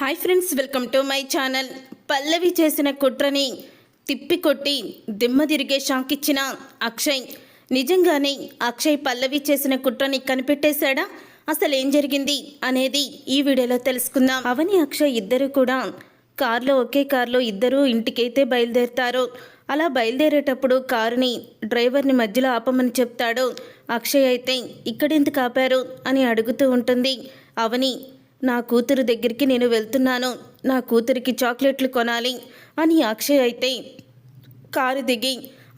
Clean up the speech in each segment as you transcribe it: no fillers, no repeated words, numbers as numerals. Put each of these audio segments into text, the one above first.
Hi friends, welcome to my channel. Pallavi చేసిన కుట్రని తిప్పికొట్టి దిమ్మ తిరిగే షాక్ ఇచ్చిన అక్షయ్. నిజంగానే అక్షయ్ పల్లవి చేసిన కుట్రని కనిపెట్టేశాడా? అసలు ఏం జరిగింది అనేది ఈ వీడియోలో తెలుసుకుందాం. అవని అక్షయ్ ఇద్దరు కూడా ఒకే కారులో ఇద్దరు ఇంటికైతే బయలుదేరుతారు. అలా బయలుదేరేటప్పుడు కారుని డ్రైవర్ని మధ్యలో ఆపమని చెప్తాడు. అక్షయ్ అయితే ఇక్కడెందుకు ఆపారు అని అడుగుతూ ఉంటుంది. అవని, నా కూతురు దగ్గరికి నేను వెళ్తున్నాను, నా కూతురికి చాక్లెట్లు కొనాలి అని అక్షయ్ అయితే కారు దిగి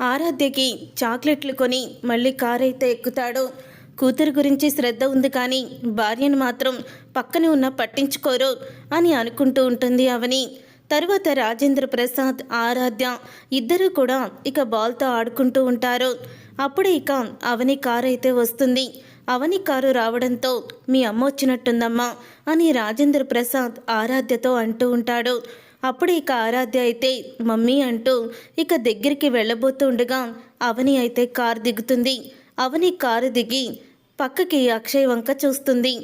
ఆరాధ్యకి చాక్లెట్లు కొని మళ్ళీ కారు అయితే ఎక్కుతాడు. కూతురు గురించి శ్రద్ధ ఉంది కానీ భార్యను మాత్రం పక్కనే ఉన్న పట్టించుకోరు అని అనుకుంటూ ఉంటుంది అవని. తరువాత రాజేంద్ర ప్రసాద్, ఆరాధ్య ఇద్దరూ కూడా ఇక బాల్తో ఆడుకుంటూ ఉంటారు. అప్పుడే ఇక అవని కారు అయితే వస్తుంది. అవని కారు రావడంతో మీ అమ్మ వచ్చినట్టుందమ్మా అని రాజేంద్ర ప్రసాద్ ఆరాధ్యతో అంటూ ఉంటాడు. అప్పుడు ఇక ఆరాధ్య అయితే మమ్మీ అంటూ ఇక దగ్గరికి వెళ్ళబోతుండగా అవని అయితే కారు దిగుతుంది. అవని కారు దిగి పక్కకి అక్షయ్ వంక చూస్తుంది.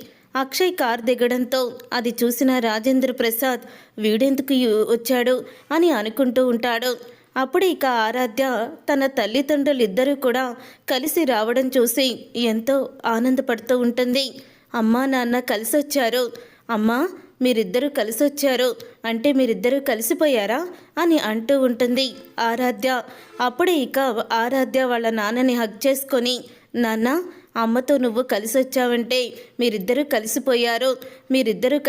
అక్షయ్ కారు దిగడంతో అది చూసిన రాజేంద్ర ప్రసాద్ వీడెందుకు వచ్చాడు అని అనుకుంటూ ఉంటాడు. అప్పుడు ఇక ఆరాధ్య తన తల్లిదండ్రులు ఇద్దరూ కూడా కలిసి రావడం చూసి ఎంతో ఆనందపడుతూ ఉంటుంది. అమ్మా నాన్న కలిసి వచ్చారు, అమ్మా మీరిద్దరూ కలిసి వచ్చారు అంటే మీరిద్దరూ కలిసిపోయారా అని అంటూ ఉంటుంది ఆరాధ్య. అప్పుడే ఇక ఆరాధ్య వాళ్ళ నాన్నని హగ్ చేసుకొని, నాన్న అమ్మతో నువ్వు కలిసి వచ్చావంటే మీరిద్దరూ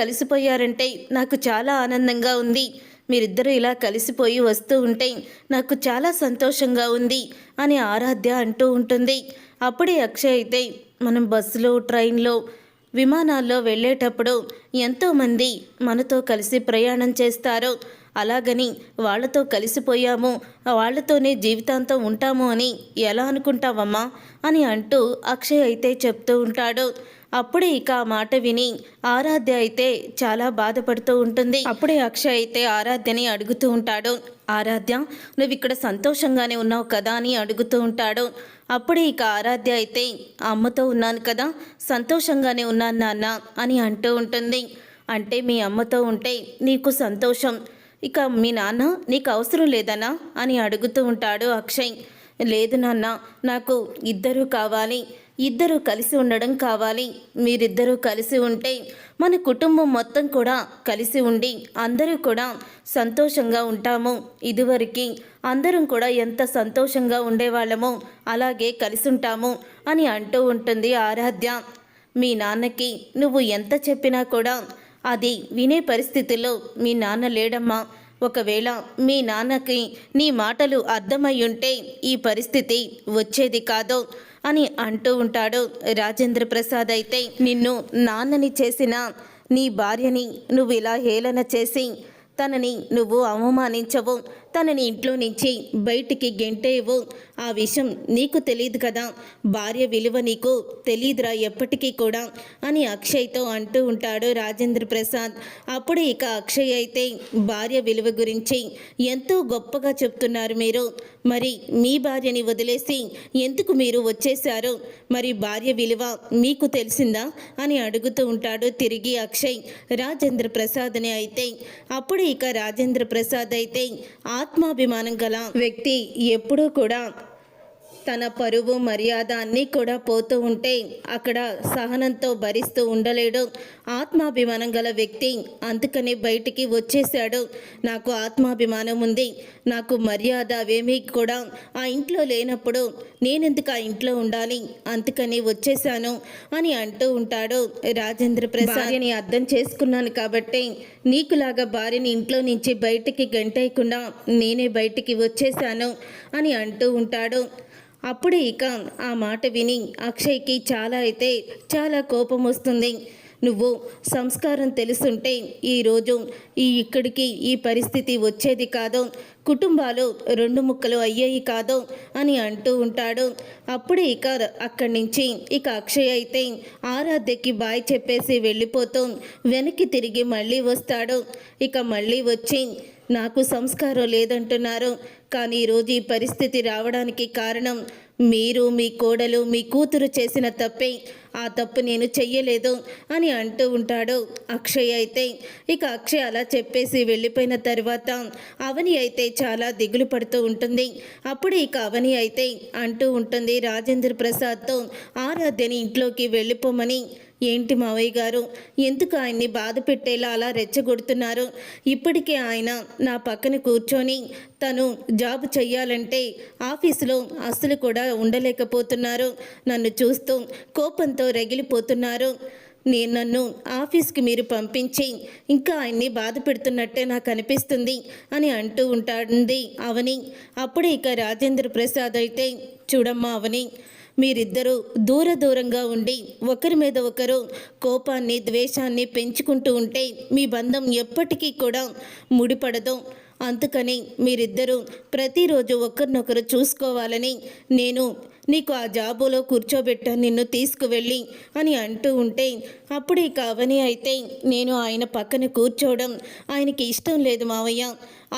కలిసిపోయారంటే నాకు చాలా ఆనందంగా ఉంది. మీరిద్దరూ ఇలా కలిసిపోయి వస్తూ ఉంటే నాకు చాలా సంతోషంగా ఉంది అని ఆరాధ్య అంటూ ఉంటుంది. అప్పుడే అక్షయ్ అయితే మనం బస్సులో, ట్రైన్లో, విమానాల్లో వెళ్ళేటప్పుడు ఎంతోమంది మనతో కలిసి ప్రయాణం చేస్తారు. అలాగని వాళ్ళతో కలిసిపోయాము, వాళ్ళతోనే జీవితాంతం ఉంటాము అని ఎలా అనుకుంటావమ్మా అని అంటూ అక్షయ్ అయితే చెప్తూ ఉంటాడు. అప్పుడే ఇక ఆ మాట విని ఆరాధ్య అయితే చాలా బాధపడుతూ ఉంటుంది. అప్పుడే అక్షయ్ అయితే ఆరాధ్యని అడుగుతూ ఉంటాడు. ఆరాధ్య, నువ్వు ఇక్కడ సంతోషంగానే ఉన్నావు కదా అని అడుగుతూ ఉంటాడు. అప్పుడే ఇక ఆరాధ్య అయితే అమ్మతో ఉన్నాను కదా, సంతోషంగానే ఉన్నాను నాన్న అని అంటూ ఉంటుంది. అంటే మీ అమ్మతో ఉంటే నీకు సంతోషం, ఇక మీ నాన్న నీకు అవసరం లేదనా అని అడుగుతూ ఉంటాడు అక్షయ్. లేదు నాన్న, నాకు ఇద్దరూ కావాలి, ఇద్దరూ కలిసి ఉండడం కావాలి. మీరిద్దరూ కలిసి ఉంటే మన కుటుంబం మొత్తం కూడా కలిసి ఉండి అందరూ కూడా సంతోషంగా ఉంటాము. ఇదివరకు అందరం కూడా ఎంత సంతోషంగా ఉండేవాళ్ళమో అలాగే కలిసి ఉంటాము అని అంటూ ఉంటుంది ఆరాధ్య. మీ నాన్నకి నువ్వు ఎంత చెప్పినా కూడా అది వినే పరిస్థితిలో మీ నాన్న లేడమ్మా. ఒకవేళ మీ నాన్నకి నీ మాటలు అర్థమయ్యుంటే ఈ పరిస్థితి వచ్చేది కాదు అని అంటూ ఉంటాడు రాజేంద్ర ప్రసాద్. అయితే నిన్ను నాన్నని చేసిన నీ భార్యని నువ్వు ఇలా హేళన చేసి తనని నువ్వు అవమానించవు, తనని ఇంట్లో నుంచి బయటికి గెంటేవు. ఆ విషయం నీకు తెలియదు కదా, భార్య విలువ నీకు తెలీదురా ఎప్పటికీ కూడా అని అక్షయ్తో అంటూ ఉంటాడు రాజేంద్ర ప్రసాద్. అప్పుడు ఇక అక్షయ్ అయితే భార్య విలువ గురించి ఎంతో గొప్పగా చెప్తున్నారు మీరు. మరి మీ భార్యని వదిలేసి ఎందుకు మీరు వచ్చేశారు? మరి భార్య విలువ మీకు తెలిసిందా అని అడుగుతూ ఉంటాడు తిరిగి అక్షయ్ రాజేంద్ర ప్రసాద్ని. అయితే అప్పుడు ఇక రాజేంద్ర ప్రసాద్ అయితే ఆత్మాభిమానం గల వ్యక్తి ఎప్పుడూ కూడా తన పరువు, మర్యాద అన్నీ కూడా పోతూ ఉంటే అక్కడ సహనంతో భరిస్తూ ఉండలేడు. ఆత్మాభిమానం గల వ్యక్తి అందుకనే బయటికి వచ్చేశాడు. నాకు ఆత్మాభిమానం ఉంది, నాకు మర్యాద అవేమీ కూడా ఆ ఇంట్లో లేనప్పుడు నేనెందుకు ఆ ఇంట్లో ఉండాలి, అందుకని వచ్చేశాను అని అంటూ ఉంటాడు రాజేంద్ర ప్రసాద్. భార్యని అర్థం చేసుకున్నాను కాబట్టి నీకులాగా భార్యని ఇంట్లో నుంచి బయటికి గంటేయకుండా నేనే బయటికి వచ్చేశాను అని అంటూ ఉంటాడు. అప్పుడే ఇక ఆ మాట విని అక్షయ్కి చాలా కోపం వస్తుంది. నువ్వు సంస్కారం తెలుసుంటే ఈరోజు ఇక్కడికి ఈ పరిస్థితి వచ్చేది కాదు. కుటుంబాలు రెండు ముక్కలు అయ్యాయి కాదు అని అంటూ ఉంటాడు. అప్పుడే ఇక అక్కడి నుంచి ఇక అక్షయ్ అయితే ఆరాధ్యకి బాయ్ చెప్పేసి వెళ్ళిపోతూ వెనక్కి తిరిగి మళ్ళీ వస్తాడు. ఇక మళ్ళీ వచ్చి నాకు సంస్కారం లేదంటున్నారు, కానీ ఈరోజు ఈ పరిస్థితి రావడానికి కారణం మీరు, మీ కోడలు, మీ కూతురు చేసిన తప్పే. ఆ తప్పు నేను చెయ్యలేదు అని అంటూ ఉంటాడు అక్షయ్ అయితే. ఇక అక్షయ్ అలా చెప్పేసి వెళ్ళిపోయిన తర్వాత అవని అయితే చాలా దిగులు పడుతూ ఉంటుంది. అప్పుడు ఇక అవని అయితే అంటూ ఉంటుంది రాజేంద్ర ప్రసాద్తో ఆరాధ్యని ఇంట్లోకి వెళ్ళిపోమని. ఏంటి మావయ్య గారు, ఎందుకు ఆయన్ని బాధ పెట్టేలా అలా రెచ్చగొడుతున్నారు? ఇప్పటికే ఆయన నా పక్కన కూర్చొని తను జాబ్ చెయ్యాలంటే ఆఫీసులో అస్సలు కూడా ఉండలేకపోతున్నారు. నన్ను చూస్తూ కోపంతో రగిలిపోతున్నారు. నన్ను ఆఫీస్కి మీరు పంపించి ఇంకా ఆయన్ని బాధ పెడుతున్నట్టే నాకు అనిపిస్తుంది అని అంటూ ఉంటాడు అవని. అప్పుడే ఇక రాజేంద్ర ప్రసాద్ అయితే చూడమ్మా అవని, మీరిద్దరూ దూరంగా ఉండి ఒకరి మీద ఒకరు కోపాన్ని, ద్వేషాన్ని పెంచుకుంటూ ఉంటే మీ బంధం ఎప్పటికీ కూడా ముడిపడదు. అందుకని మీరిద్దరూ ప్రతిరోజు ఒకరినొకరు చూసుకోవాలని నేను నీకు ఆ జాబులో కూర్చోబెట్టాను, నిన్ను తీసుకువెళ్ళి అని అంటూ ఉంటే అప్పుడు ఇక అవని అయితే నేను ఆయన పక్కన కూర్చోవడం ఆయనకి ఇష్టం లేదు మావయ్య.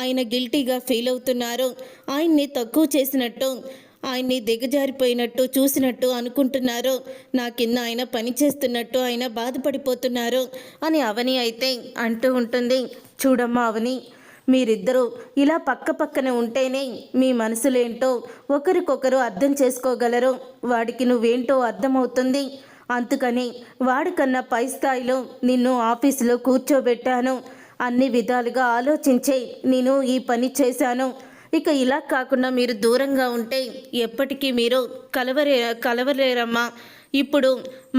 ఆయన గిల్టీగా ఫీల్ అవుతున్నారు. ఆయన్ని తక్కువ చేసినట్టు, ఆయన్ని దిగజారిపోయినట్టు చూసినట్టు అనుకుంటున్నారు. నా కింద ఆయన పనిచేస్తున్నట్టు ఆయన బాధపడిపోతున్నారు అని అవని అయితే అంటూ ఉంటుంది. చూడమ్మా అవని, మీరిద్దరూ ఇలా పక్కనే ఉంటేనే మీ మనసులేంటో ఒకరికొకరు అర్థం చేసుకోగలరు. వాడికి నువ్వేంటో అర్థమవుతుంది. అందుకని వాడికన్నా పై స్థాయిలో నిన్ను ఆఫీసులో కూర్చోబెట్టాను. అన్ని విధాలుగా ఆలోచించే నేను ఈ పని చేశాను. ఇక ఇలా కాకుండా మీరు దూరంగా ఉంటే ఎప్పటికీ మీరు కలవలేరమ్మా. ఇప్పుడు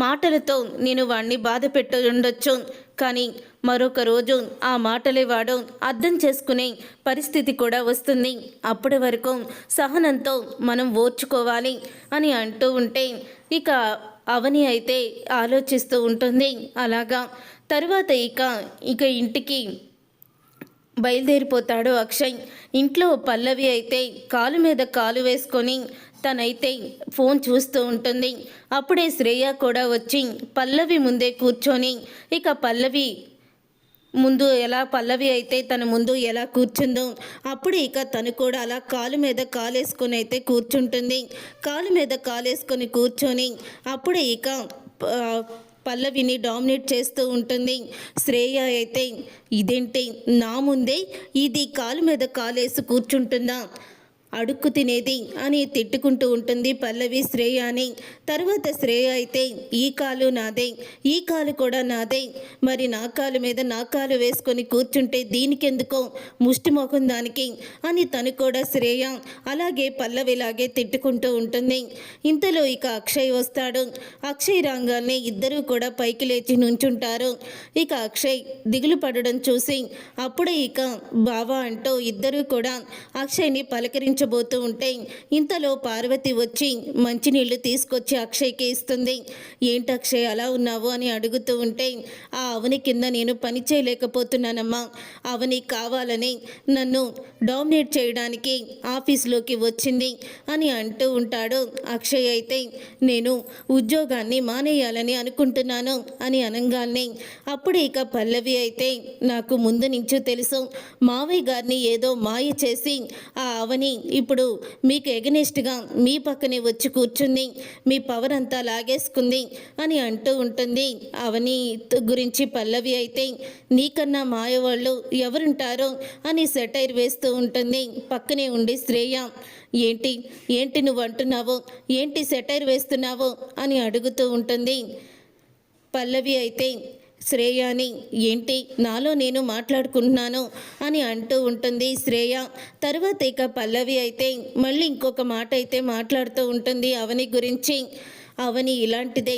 మాటలతో నేను వాడిని బాధ పెట్టి ఉండొచ్చు, కానీ మరొక రోజు ఆ మాటలే వాడు అర్థం చేసుకునే పరిస్థితి కూడా వస్తుంది. అప్పటి వరకు సహనంతో మనం ఓర్చుకోవాలి అని అంటూ ఉంటే ఇక అవని అయితే ఆలోచిస్తూ ఉంటుంది. అలాగా తర్వాత ఇక ఇంటికి బయలుదేరిపోతాడు అక్షయ్. ఇంట్లో పల్లవి అయితే కాలు మీద కాలు వేసుకొని తనైతే ఫోన్ చూస్తూ ఉంటుంది. అప్పుడే శ్రేయ కూడా వచ్చి పల్లవి ముందే కూర్చొని ఇక పల్లవి అయితే తన ముందు ఎలా కూర్చుందో అప్పుడు ఇక తను కూడా అలా కాలు మీద కాలేసుకొని అయితే కూర్చుంటుంది. కాలు మీద కాలేసుకొని కూర్చొని అప్పుడే ఇక పల్లవిని డామినేట్ చేస్తూ ఉంటుంది. శ్రేయ అయితే ఇదేంటి నా ముందే ఇది కాలు మీద కాలేసి కూర్చుంటుందా, అడుక్కు తినేది అని తిట్టుకుంటూ ఉంటుంది పల్లవి శ్రేయాని. తర్వాత శ్రేయ అయితే ఈ కాలు నాదే, ఈ కాలు కూడా నాదే, మరి నా కాలు మీద నా కాలు వేసుకొని కూర్చుంటే దీనికెందుకో ముష్టి మొఖం దానికి అని తను కూడా శ్రేయ అలాగే పల్లవిలాగే తిట్టుకుంటూ ఉంటుంది. ఇంతలో ఇక అక్షయ్ వస్తాడు. అక్షయ్ రాగానే ఇద్దరూ కూడా పైకి లేచి నుంచుంటారు. ఇక అక్షయ్ దిగులు పడడం చూసి అప్పుడే ఇక బావా అంటూ ఇద్దరూ కూడా అక్షయ్ని పలకరించబోతూ ఉంటే ఇంతలో పార్వతి వచ్చి మంచినీళ్లు తీసుకొచ్చి అక్షయ్కి ఇస్తుంది. ఏంటి అక్షయ్ అలా ఉన్నావు అని అడుగుతూ ఉంటే ఆ అవని కింద నేను పని చేయలేకపోతున్నానమ్మా. అవని కావాలని నన్ను డామినేట్ చేయడానికి ఆఫీస్లోకి వచ్చింది అని అంటూ ఉంటాడు. అక్షయ్ అయితే నేను ఉద్యోగాన్ని మానేయాలని అనుకుంటున్నాను అని అనగానే అప్పుడు ఇక పల్లవి అయితే నాకు ముందు నుంచి తెలుసు, మావయ్య గారిని ఏదో మాయ చేసి ఆ అవని ఇప్పుడు మీకు ఎగనెస్ట్గా మీ పక్కనే వచ్చి కూర్చుంది, మీ పవర్ అంతా లాగేసుకుంది అని అంటూ ఉంటుంది. అవని గురించి పల్లవి అయితే నీకన్నా మాయవాళ్ళు ఎవరుంటారో అని సెటైర్ వేస్తూ ఉంటుంది. పక్కనే ఉండి శ్రేయ ఏంటి నువ్వు అంటున్నావు, ఏంటి సెటైర్ వేస్తున్నావు అని అడుగుతూ ఉంటుంది. పల్లవి అయితే శ్రేయాని ఏంటి నాలో నేను మాట్లాడుకుంటున్నాను అని అంటూ ఉంటుంది శ్రేయ. తర్వాత ఇక పల్లవి అయితే మళ్ళీ ఇంకొక మాట అయితే మాట్లాడుతూ ఉంటుంది అవని గురించి. అవని ఇలాంటిదే,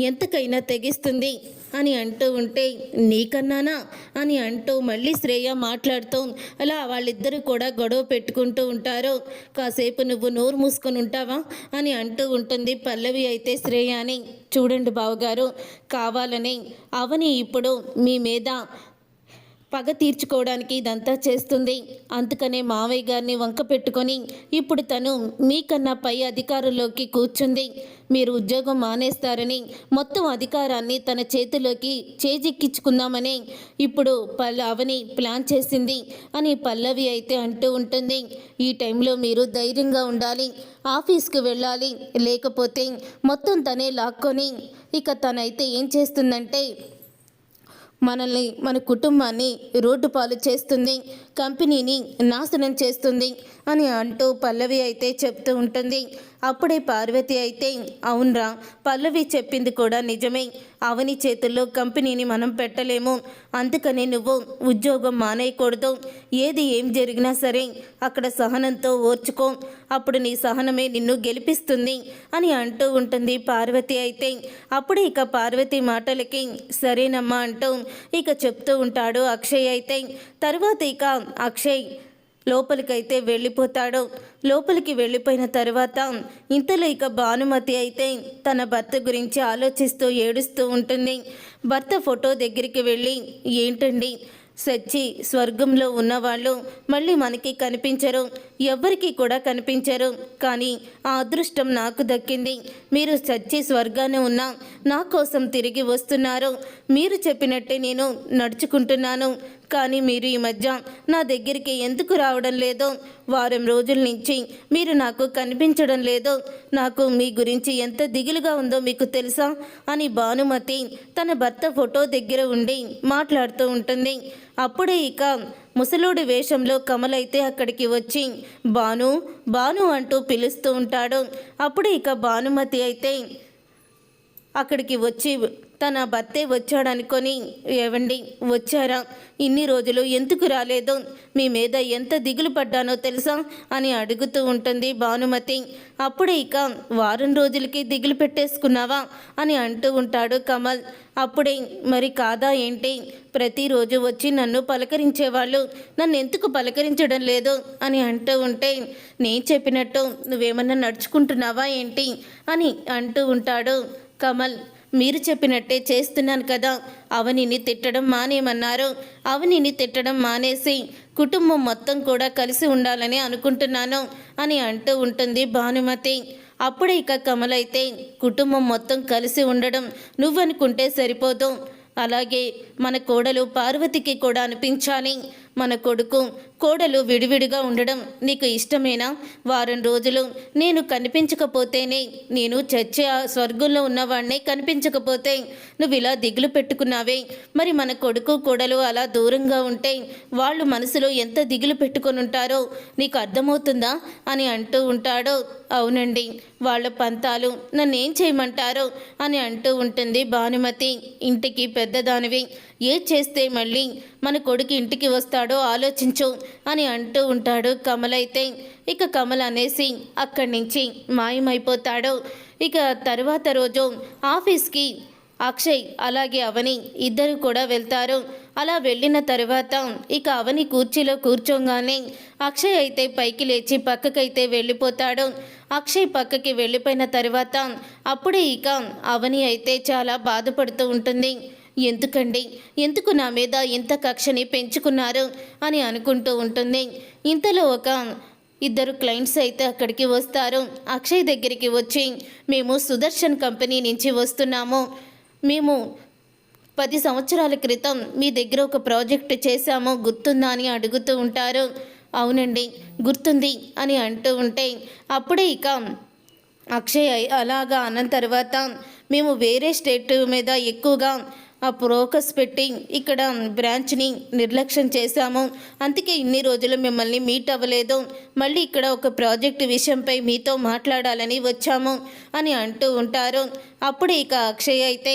ఎంతకైనా తెగిస్తుంది అని అంటూ ఉంటే నీకన్నానా అని అంటూ మళ్ళీ శ్రేయ మాట్లాడుతూ అలా వాళ్ళిద్దరూ కూడా గొడవ పెట్టుకుంటూ ఉంటారు. కాసేపు నువ్వు నోరు మూసుకొని ఉంటావా అని అంటూ ఉంటుంది పల్లవి అయితే శ్రేయాని. చూడండి బావగారు, కావాలని అవని ఇప్పుడు మీ మీద పగ తీర్చుకోవడానికి ఇదంతా చేస్తుంది. అందుకనే మావయ్య గారిని వంక పెట్టుకొని ఇప్పుడు తను మీకన్నా పై అధికారుల్లోకి కూర్చుంది. మీరు ఉద్యోగం మానేస్తారని మొత్తం అధికారాన్ని తన చేతిలోకి చేజిక్కించుకుందామని ఇప్పుడు అవని ప్లాన్ చేసింది అని పల్లవి అయితే అంటూ ఉంటుంది. ఈ టైంలో మీరు ధైర్యంగా ఉండాలి, ఆఫీస్కి వెళ్ళాలి, లేకపోతే మొత్తం తనే లాక్కొని ఇక తనైతే ఏం చేస్తుందంటే మనల్ని మన కుటుంబాన్ని రోడ్డు పాలు చేస్తుంది, కంపెనీని నాశనం చేస్తుంది అని అంటూ పల్లవి అయితే చెప్తూ ఉంటుంది. అప్పుడే పార్వతి అయితే అవునరా, పల్లవి చెప్పింది కూడా నిజమే, అవని చేతుల్లో కంపెనీని మనం పెట్టలేము, అందుకని నువ్వు ఉద్యోగం మానేయకూడదు, ఏం జరిగినా సరే అక్కడ సహనంతో ఓర్చుకో, అప్పుడు నీ సహనమే నిన్ను గెలిపిస్తుంది అని అంటూ ఉంటుంది పార్వతి అయితే. అప్పుడే ఇక పార్వతి మాటలకి సరేనమ్మా అంటూ ఇక చెప్తూ ఉంటాడు అక్షయ్ అయితే. తర్వాత ఇక అక్షయ్ లోపలికైతే వెళ్ళిపోతాడు. లోపలికి వెళ్ళిపోయిన తర్వాత ఇంతలో ఇక భానుమతి అయితే తన భర్త గురించి ఆలోచిస్తూ ఏడుస్తూ ఉంటుంది. భర్త ఫోటో దగ్గరికి వెళ్ళి ఏంటండి, సచ్చి స్వర్గంలో ఉన్నవాళ్ళు మళ్ళీ మనకి కనిపించరు, ఎవ్వరికీ కూడా కనిపించరు, కానీ ఆ అదృష్టం నాకు దక్కింది. మీరు సచ్చి స్వర్గాన్ని ఉన్నా నా కోసం తిరిగి వస్తున్నారు, మీరు చెప్పినట్టే నేను నడుచుకుంటున్నాను, కానీ మీరు ఈ మధ్య నా దగ్గరికి ఎందుకు రావడం లేదో, వారం రోజుల నుంచి మీరు నాకు కనిపించడం లేదో, నాకు మీ గురించి ఎంత దిగులుగా ఉందో మీకు తెలుసా అని భానుమతి తన భర్త ఫోటో దగ్గర ఉండి మాట్లాడుతూ ఉంటుంది. అప్పుడే ఇక ముసలోడి వేషంలో కమల్ అయితే అక్కడికి వచ్చి బాను బాను అంటూ పిలుస్తూ ఉంటాడు. అప్పుడే ఇక భానుమతి అయితే అక్కడికి వచ్చి తన భర్తే వచ్చాడనుకొని ఏవండి వచ్చారా, ఇన్ని రోజులు ఎందుకు రాలేదు, మీ మీద ఎంత దిగులు పడ్డానో తెలుసా అని అడుగుతూ ఉంటుంది భానుమతి. అప్పుడే ఇక వారం రోజులకి దిగులు పెట్టేసుకున్నావా అని అంటూ ఉంటాడు కమల్. అప్పుడే మరి కాదా ఏంటి, ప్రతిరోజు వచ్చి నన్ను పలకరించేవాళ్ళు నన్ను ఎందుకు పలకరించడం లేదు అని అంటూ ఉంటే నేను చెప్పినట్టు నువ్వేమన్నా నడుచుకుంటున్నావా ఏంటి అని అంటూ ఉంటాడు కమల్. మీరు చెప్పినట్టే చేస్తున్నాను కదా, అవనిని తిట్టడం మానేయమన్నారు, అవనిని తిట్టడం మానేసి కుటుంబం మొత్తం కూడా కలిసి ఉండాలని అనుకుంటున్నాను అని అంటూ ఉంటుంది భానుమతి. అప్పుడే ఇక కమల్ అయితే కుటుంబం మొత్తం కలిసి ఉండడం నువ్వనుకుంటే సరిపోదు, అలాగే మన కోడలు పార్వతికి కూడా అనిపించాలి, మన కొడుకు కోడలు విడివిడిగా ఉండడం నీకు ఇష్టమేనా, వారం రోజులు నేను కనిపించకపోతేనే నేను చచ్చే ఆ స్వర్గంలో ఉన్నవాడినే కనిపించకపోతే నువ్వు ఇలా దిగులు పెట్టుకున్నావే, మరి మన కొడుకు కోడలు అలా దూరంగా ఉంటే వాళ్ళు మనసులో ఎంత దిగులు పెట్టుకొని ఉంటారో నీకు అర్థమవుతుందా అని అంటూ ఉంటాడు. అవునండి, వాళ్ళ పంతాలు నన్నేం చేయమంటారో అని అంటూ ఉంటుంది భానుమతి. ఇంటికి పెద్దదానివి, చేస్తే మళ్ళీ మన కొడుకు ఇంటికి వస్తాడో ఆలోచించు అని అంటూ ఉంటాడు కమల్ అయితే. ఇక కమల్ అనేసి అక్కడి నుంచి మాయమైపోతాడు. ఇక తర్వాత రోజు ఆఫీస్కి అక్షయ్ అలాగే అవని ఇద్దరు కూడా వెళ్తారు. అలా వెళ్ళిన తర్వాత ఇక అవని కుర్చీలో కూర్చోగానే అక్షయ్ అయితే పైకి లేచి పక్కకైతే వెళ్ళిపోతాడు. అక్షయ్ పక్కకి వెళ్ళిపోయిన తర్వాత అప్పుడే ఇక అవని అయితే చాలా బాధపడుతూ ఉంటుంది. ఎందుకండి, ఎందుకు నా మీద ఇంత కక్షని పెంచుకున్నారు అని అనుకుంటూ ఉంటుంది. ఇంతలో ఒక ఇద్దరు క్లయింట్స్ అయితే అక్కడికి వస్తారు. అక్షయ్ దగ్గరికి వచ్చి మేము సుదర్శన్ కంపెనీ నుంచి వస్తున్నాము, మేము 10 సంవత్సరాల క్రితం మీ దగ్గర ఒక ప్రాజెక్ట్ చేశాము, గుర్తుందా అని అడుగుతూ ఉంటారు. అవునండి గుర్తుంది అని అంటూ ఉంటే అప్పుడే ఇక అక్షయ్ అలాగా అన్న తర్వాత మేము వేరే స్టేట్ మీద ఎక్కువగా ఆ ఫోకస్ పెట్టి ఇక్కడ బ్రాంచ్ని నిర్లక్ష్యం చేశాము, అందుకే ఇన్ని రోజులు మిమ్మల్ని మీట్ అవ్వలేదు, మళ్ళీ ఇక్కడ ఒక ప్రాజెక్టు విషయంపై మీతో మాట్లాడాలని వచ్చాము అని అంటూ ఉంటారు. అప్పుడు ఇక అక్షయ్ అయితే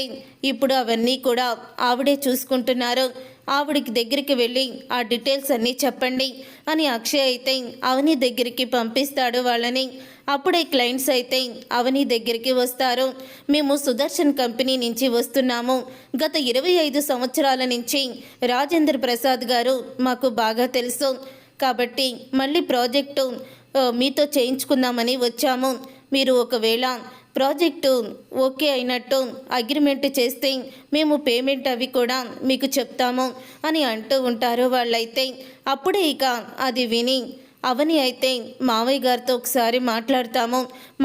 ఇప్పుడు అవన్నీ కూడా ఆవిడే చూసుకుంటున్నారు, ఆవిడికి దగ్గరికి వెళ్ళి ఆ డీటెయిల్స్ అన్నీ చెప్పండి అని అక్షయ్ అయితే అవని దగ్గరికి పంపిస్తాడు వాళ్ళని. అప్పుడే క్లయింట్స్ అయితే అవని దగ్గరికి వస్తారు. మేము సుదర్శన్ కంపెనీ నుంచి వస్తున్నాము, గత 25 సంవత్సరాల నుంచి రాజేంద్ర ప్రసాద్ గారు మాకు బాగా తెలుసు, కాబట్టి మళ్ళీ ప్రాజెక్టు మీతో చేయించుకుందామని వచ్చాము, మీరు ఒకవేళ ప్రాజెక్టు ఓకే అయినట్టు అగ్రిమెంట్ చేస్తే మేము పేమెంట్ అవి కూడా మీకు చెప్తాము అని అంటూ ఉంటారు వాళ్ళైతే. అప్పుడే ఇక అది విని అవని అయితే మావయ్య గారితో ఒకసారి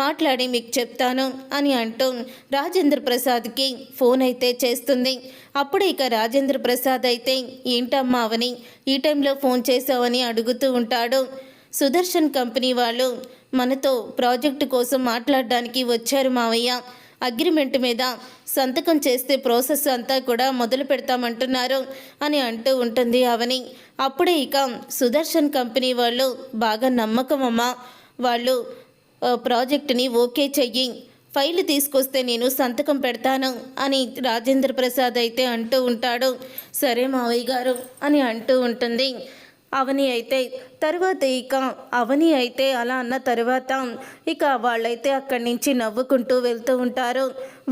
మాట్లాడి మీకు చెప్తాను అని అంటూ రాజేంద్ర ప్రసాద్కి ఫోన్ అయితే చేస్తుంది. అప్పుడు ఇక రాజేంద్ర ప్రసాద్ అయితే ఏంటమ్మా అవని ఈ టైంలో ఫోన్ చేసావని అడుగుతూ ఉంటాడు. సుదర్శన్ కంపెనీ వాళ్ళు మనతో ప్రాజెక్టు కోసం మాట్లాడడానికి వచ్చారు మావయ్య. అగ్రిమెంట్ మీద సంతకం చేస్తే ప్రాసెస్ అంతా కూడా మొదలు పెడతామంటున్నారు అని అంటూ ఉంటుంది అవని. అప్పుడే ఇక సుదర్శన్ కంపెనీ వాళ్ళు బాగా నమ్మకం అమ్మా, వాళ్ళు ప్రాజెక్టుని ఓకే చెయ్యి, ఫైల్ తీసుకొస్తే నేను సంతకం పెడతాను అని రాజేంద్ర ప్రసాద్ అయితే అంటూ ఉంటాడు. సరే మావయ్య గారు అని అంటూ ఉంటుంది అవని అయితే. తర్వాత ఇక అవని అయితే అలా అన్న తర్వాత ఇక వాళ్ళైతే అక్కడి నుంచి నవ్వుకుంటూ వెళ్తూ ఉంటారు.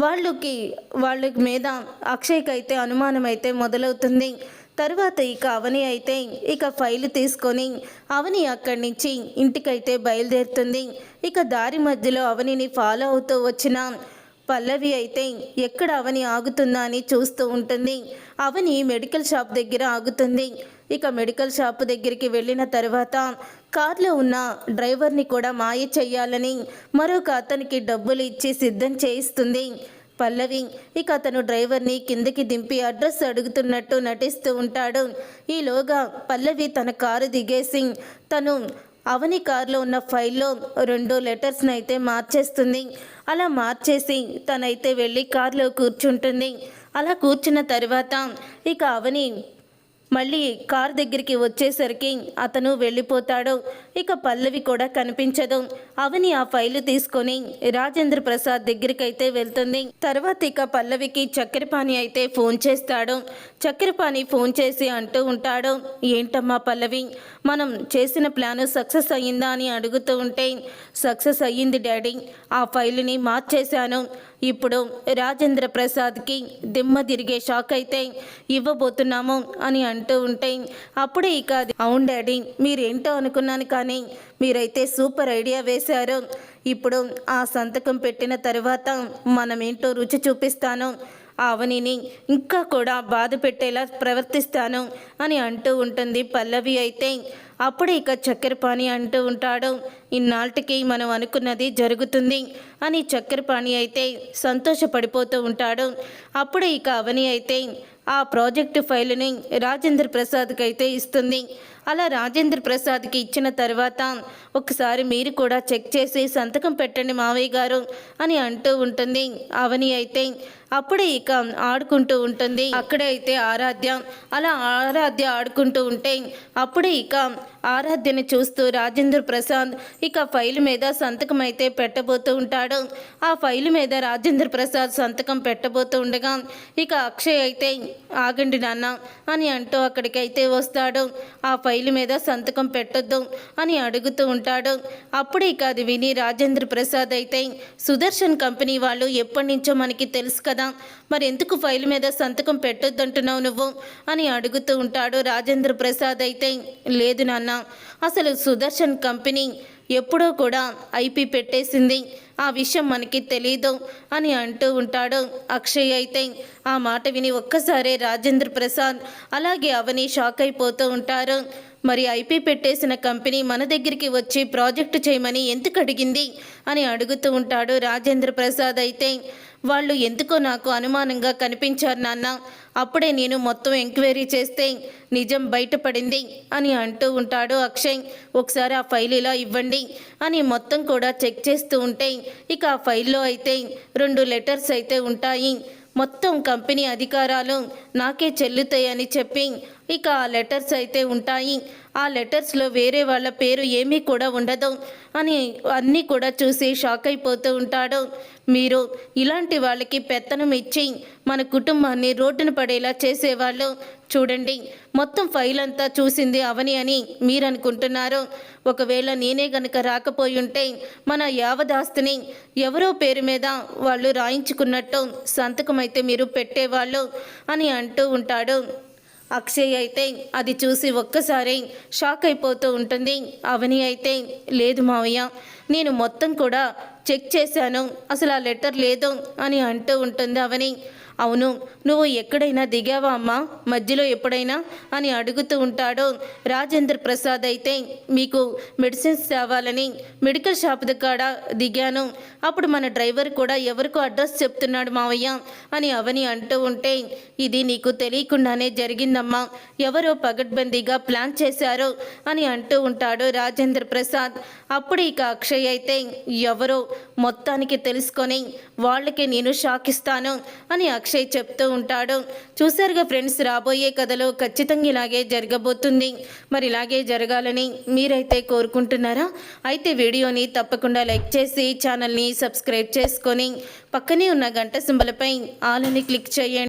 వాళ్ళ మీద అక్షయ్కి అయితే అనుమానం అయితే మొదలవుతుంది. తర్వాత ఇక అవని అయితే ఇక ఫైల్ తీసుకొని అవని అక్కడి నుంచి ఇంటికైతే బయలుదేరుతుంది. ఇక దారి మధ్యలో అవనిని ఫాలో అవుతూ వచ్చిన పల్లవి అయితే ఎక్కడ అవని ఆగుతుందా అని చూస్తూ ఉంటుంది. అవని మెడికల్ షాప్ దగ్గర ఆగుతుంది. ఇక మెడికల్ షాప్ దగ్గరికి వెళ్ళిన తర్వాత కార్లో ఉన్న డ్రైవర్ని కూడా మాయ చెయ్యాలని మరొక అతనికి డబ్బులు ఇచ్చి సిద్ధం చేయిస్తుంది పల్లవి. ఇక అతను డ్రైవర్ని కిందకి దింపి అడ్రస్ అడుగుతున్నట్టు నటిస్తూ ఉంటాడు. ఈలోగా పల్లవి తన కారు దిగేసి తను అవని కారులో ఉన్న ఫైల్లో 2 లెటర్స్ని అయితే మార్చేస్తుంది. అలా మార్చేసి తనైతే వెళ్ళి కారులో కూర్చుంటుంది. అలా కూర్చున్న తర్వాత ఇక అవని మళ్ళీ కార్ దగ్గరికి వచ్చేసరికి అతను వెళ్ళిపోతాడు. ఇక పల్లవి కూడా కనిపించదు. అవని ఆ ఫైలు తీసుకొని రాజేంద్ర ప్రసాద్ దగ్గరికి అయితే వెళ్తుంది. తర్వాత ఇక పల్లవికి చక్కెరపాణి అయితే ఫోన్ చేస్తాడు. చక్కెరపాణి ఫోన్ చేసి అంటూ ఉంటాడు, ఏంటమ్మా పల్లవి, మనం చేసిన ప్లాను సక్సెస్ అయ్యిందా అని అడుగుతూ ఉంటే, సక్సెస్ అయ్యింది డాడీ, ఆ ఫైలుని మార్చేశాను. ఇప్పుడు రాజేంద్ర ప్రసాద్కి దిమ్మ తిరిగే షాక్ అయితే ఇవ్వబోతున్నాము అని అంటూ ఉంటే, అప్పుడే ఇక అది అవును డాడీ, మీరేంటో అనుకున్నాను కానీ మీరైతే సూపర్ ఐడియా వేశారు. ఇప్పుడు ఆ సంతకం పెట్టిన తర్వాత మనమేంటో రుచి చూపిస్తాను, అవనిని ఇంకా కూడా బాధ పెట్టేలా ప్రవర్తిస్తాను అని అంటూ ఉంటుంది పల్లవి అయితే. అప్పుడే ఇక చక్కెరపాణి అంటూ ఉంటాడు, ఇన్నాళ్ళకి మనం అనుకున్నది జరుగుతుంది అని చక్కెరపాణి అయితే సంతోషపడిపోతూ ఉంటాడు. అప్పుడే ఇక అవని అయితే ఆ ప్రాజెక్టు ఫైలుని రాజేంద్ర ప్రసాద్కి అయితే ఇస్తుంది. అలా రాజేంద్ర ప్రసాద్కి ఇచ్చిన తర్వాత ఒకసారి మీరు కూడా చెక్ చేసి సంతకం పెట్టండి మావయ్య గారు అని అంటూ ఉంటుంది అవని అయితే. అప్పుడే ఇక ఆడుకుంటూ ఉంటుంది అక్కడే అయితే ఆరాధ్య. అలా ఆరాధ్య ఆడుకుంటూ ఉంటే అప్పుడే ఇక ఆరాధ్యని చూస్తూ రాజేంద్ర ప్రసాద్ ఇక ఫైల్ మీద సంతకం అయితే పెట్టబోతూ ఉంటాడు. ఆ ఫైల్ మీద రాజేంద్ర ప్రసాద్ సంతకం పెట్టబోతూ ఉండగా ఇక అక్షయ్ అయితే ఆగండి నాన్న అని అంటూ అక్కడికైతే వస్తాడు. ఆ ఫైల్ మీద సంతకం పెట్టొద్దు అని అడుగుతూ ఉంటాడు. అప్పుడే ఇక అది విని రాజేంద్ర ప్రసాద్ అయితే, సుదర్శన్ కంపెనీ వాళ్ళు ఎప్పటి నుంచో మనకి తెలుసు కదా, మరి ఎందుకు ఫైల్ మీద సంతకం పెట్టొద్దంటున్నావు నువ్వు అని అడుగుతూ ఉంటాడు. రాజేంద్ర ప్రసాద్ అయితే, లేదు నాన్న, అసలు సుదర్శన్ కంపెనీ ఎప్పుడో కూడా ఐపీ పెట్టేసింది, ఆ విషయం మనకి తెలీదు అని అంటూ ఉంటాడు. అక్షయ్ అయితే ఆ మాట విని ఒక్కసారే రాజేంద్ర ప్రసాద్ అలాగే అవని షాక్ అయిపోతూ ఉంటారు. మరి ఐపీ పెట్టేసిన కంపెనీ మన దగ్గరికి వచ్చి ప్రాజెక్టు చేయమని ఎందుకు అడిగింది అని అడుగుతూ ఉంటాడు రాజేంద్ర ప్రసాద్ అయితే. వాళ్ళు ఎందుకో నాకు అనుమానంగా కనిపించారు నాన్న, అప్పుడే నేను మొత్తం ఎంక్వైరీ చేస్తే నిజం బయటపడింది అని అంటూ ఉంటాడు అక్షయ్. ఒకసారి ఆ ఫైల్ ఇలా ఇవ్వండి అని మొత్తం కూడా చెక్ చేస్తూ ఉంటే ఇక ఆ ఫైల్లో అయితే 2 లెటర్స్ అయితే ఉంటాయి. మొత్తం కంపెనీ అధికారాలు నాకే చెల్లుతాయని చెప్పి ఇక ఆ లెటర్స్ అయితే ఉంటాయి. ఆ లెటర్స్లో వేరే వాళ్ళ పేరు ఏమీ కూడా ఉండదు అని అన్నీ కూడా చూసి షాక్ అయిపోతూ ఉంటాడు. మీరు ఇలాంటి వాళ్ళకి పెత్తనం ఇచ్చి మన కుటుంబాన్ని రోడ్డున పడేలా చేసేవాళ్ళు, చూడండి మొత్తం ఫైల్ అంతా చూసింది అవని అని మీరు అనుకుంటున్నారు. ఒకవేళ నేనే గనక రాకపోయి ఉంటే మన యావదాస్తిని ఎవరో పేరు మీద వాళ్ళు రాయించుకున్నట్టు సంతకం అయితే మీరు పెట్టేవాళ్ళు అని అంటూ ఉంటాడు. అక్షయ్ అయితే అది చూసి ఒక్కసారి షాక్ అయిపోతూ ఉంటుంది. అవని అయితే లేదు మావయ్య, నేను మొత్తం కూడా చెక్ చేశాను, అసలు ఆ లెటర్ లేదు అని అంటూ ఉంటుంది అవని. అవును, నువ్వు ఎక్కడైనా దిగావా అమ్మా మధ్యలో ఎప్పుడైనా అని అడుగుతూ ఉంటాడు. రాజేంద్ర ప్రసాద్ అయితే మీకు మెడిసిన్స్ తేవాలని మెడికల్ షాప్ దగ్గర దిగాను, అప్పుడు మన డ్రైవర్ కూడా ఎవరికో అడ్రస్ చెప్తున్నాడు మావయ్య అని అవని అంటూ ఉంటే, ఇది నీకు తెలియకుండానే జరిగిందమ్మా, ఎవరో పగడ్బందీగా ప్లాన్ చేశారు అని అంటూ ఉంటాడు రాజేంద్ర ప్రసాద్. అప్పుడు ఇక అక్షయ్ అయితే ఎవరో మొత్తానికి తెలుసుకొని వాళ్ళకి నేను షాక్ ఇస్తాను అని అక్షయ్ చెప్తూ ఉంటాడు. చూసారుగా ఫ్రెండ్స్, రాబోయే కథలో ఖచ్చితంగా ఇలాగే జరగబోతుంది. మరి ఇలాగే జరగాలని మీరైతే కోరుకుంటున్నారా? అయితే వీడియోని తప్పకుండా లైక్ చేసి ఛానల్ని సబ్స్క్రైబ్ చేసుకొని పక్కనే ఉన్న గంట సింబల్పై ఆల్ అని క్లిక్ చేయండి.